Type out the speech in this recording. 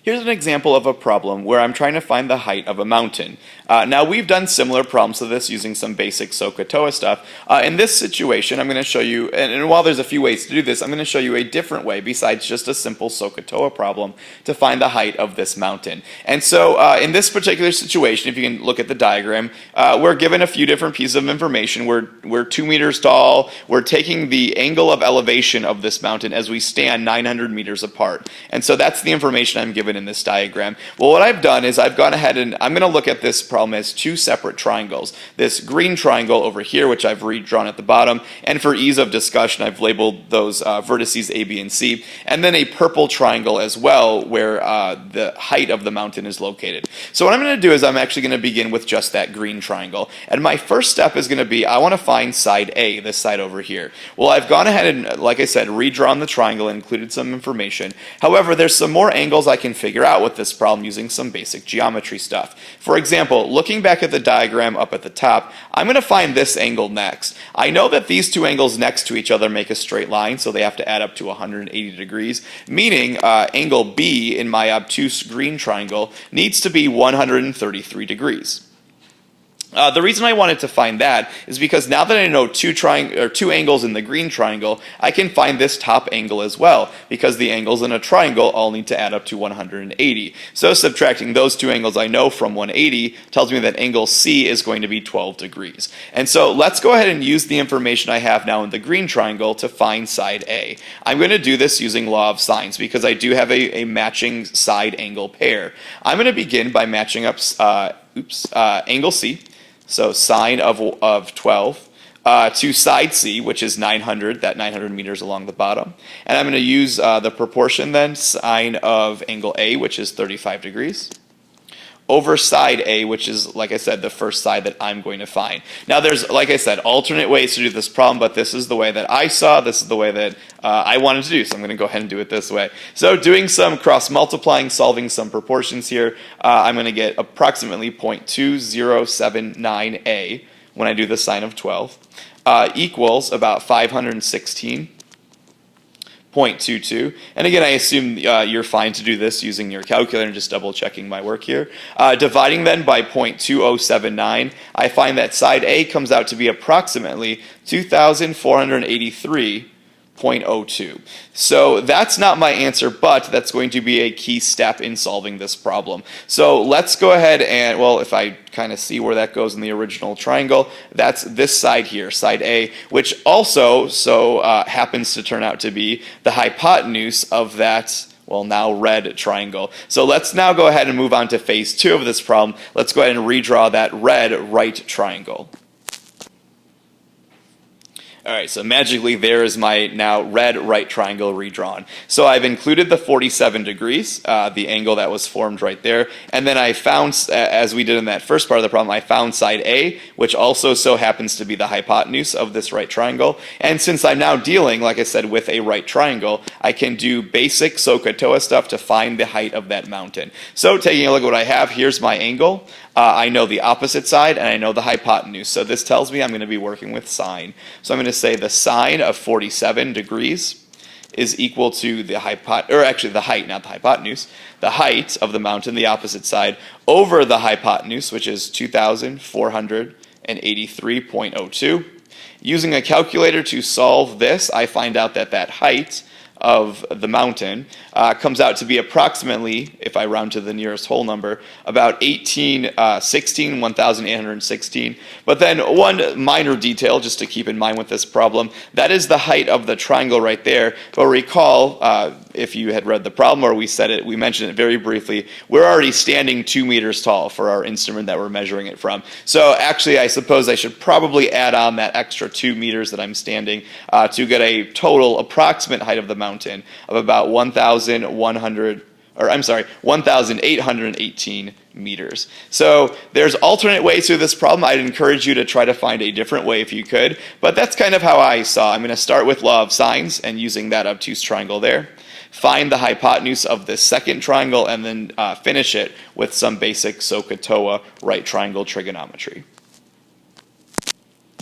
Here's an example of a problem where I'm trying to find the height of a mountain. Now we've done similar problems to this using some basic SOHCAHTOA stuff. In this situation, I'm going to show you, and while there's a few ways to do this, I'm going to show you a different way besides just a simple SOHCAHTOA problem to find the height of this mountain. And so in this particular situation, if you can look at the diagram, we're given a few different pieces of information. We're 2 meters tall. We're taking the angle of elevation of this mountain as we stand 900 meters apart. And so that's the information I'm given in this diagram. Well, what I've done is I've gone ahead and I'm going to look at this problem as two separate triangles. This green triangle over here, which I've redrawn at the bottom, and for ease of discussion, I've labeled those vertices A, B, and C, and then a purple triangle as well, where the height of the mountain is located. So what I'm going to do is I'm actually going to begin with just that green triangle. And my first step is going to be, I want to find side A, this side over here. Well, I've gone ahead and, like I said, redrawn the triangle and included some information. However, there's some more angles I can figure out with this problem using some basic geometry stuff. For example, looking back at the diagram up at the top, I'm going to find this angle next. I know that these two angles next to each other make a straight line, so they have to add up to 180 degrees, meaning angle B in my obtuse green triangle needs to be 133 degrees. The reason I wanted to find that is because now that I know two angles in the green triangle, I can find this top angle as well, because the angles in a triangle all need to add up to 180. So subtracting those two angles I know from 180 tells me that angle C is going to be 12 degrees. And so let's go ahead and use the information I have now in the green triangle to find side A. I'm going to do this using law of sines because I do have a matching side angle pair. I'm going to begin by matching up angle C. So sine of 12 to side C, which is 900, that 900 meters along the bottom. And I'm going to use the proportion then, sine of angle A, which is 35 degrees, over side A, which is, like I said, the first side that I'm going to find. Now there's, like I said, alternate ways to do this problem, but this is the way that I saw, this is the way that I wanted to do, so I'm going to go ahead and do it this way. So doing some cross-multiplying, solving some proportions here, I'm going to get approximately 0.2079a when I do the sine of 12, equals about 516.22. And again, I assume you're fine to do this using your calculator and just double checking my work here. Dividing then by 0.2079, I find that side A comes out to be approximately 2,483.02. So that's not my answer, but that's going to be a key step in solving this problem. So let's go ahead and, well, if I kind of see where that goes in the original triangle, that's this side here, side A, which also happens to turn out to be the hypotenuse of that, well, now red triangle. So let's now go ahead and move on to phase 2 of this problem. Let's go ahead and redraw that red right triangle. Alright, so magically there is my now red right triangle redrawn. So I've included the 47 degrees, the angle that was formed right there, and then I found, as we did in that first part of the problem, I found side A, which also so happens to be the hypotenuse of this right triangle. And since I'm now dealing, like I said, with a right triangle, I can do basic SOHCAHTOA stuff to find the height of that mountain. So taking a look at what I have, here's my angle. I know the opposite side and I know the hypotenuse. So this tells me I'm going to be working with sine. So I'm going to say the sine of 47 degrees is equal to the height, not the hypotenuse, the height of the mountain, the opposite side, over the hypotenuse, which is 2,483.02. Using a calculator to solve this, I find out that that height of the mountain comes out to be approximately, if I round to the nearest whole number, about 1,816. But then one minor detail just to keep in mind with this problem, that is the height of the triangle right there. But recall, if you had read the problem or we mentioned it very briefly, we're already standing 2 meters tall for our instrument that we're measuring it from. So actually, I suppose I should probably add on that extra 2 meters that I'm standing to get a total approximate height of the mountain of about 1,818 meters. So there's alternate ways to this problem. I'd encourage you to try to find a different way if you could, but that's kind of how I saw. I'm going to start with law of sines and using that obtuse triangle there. Find the hypotenuse of this second triangle and then finish it with some basic SOHCAHTOA right triangle trigonometry.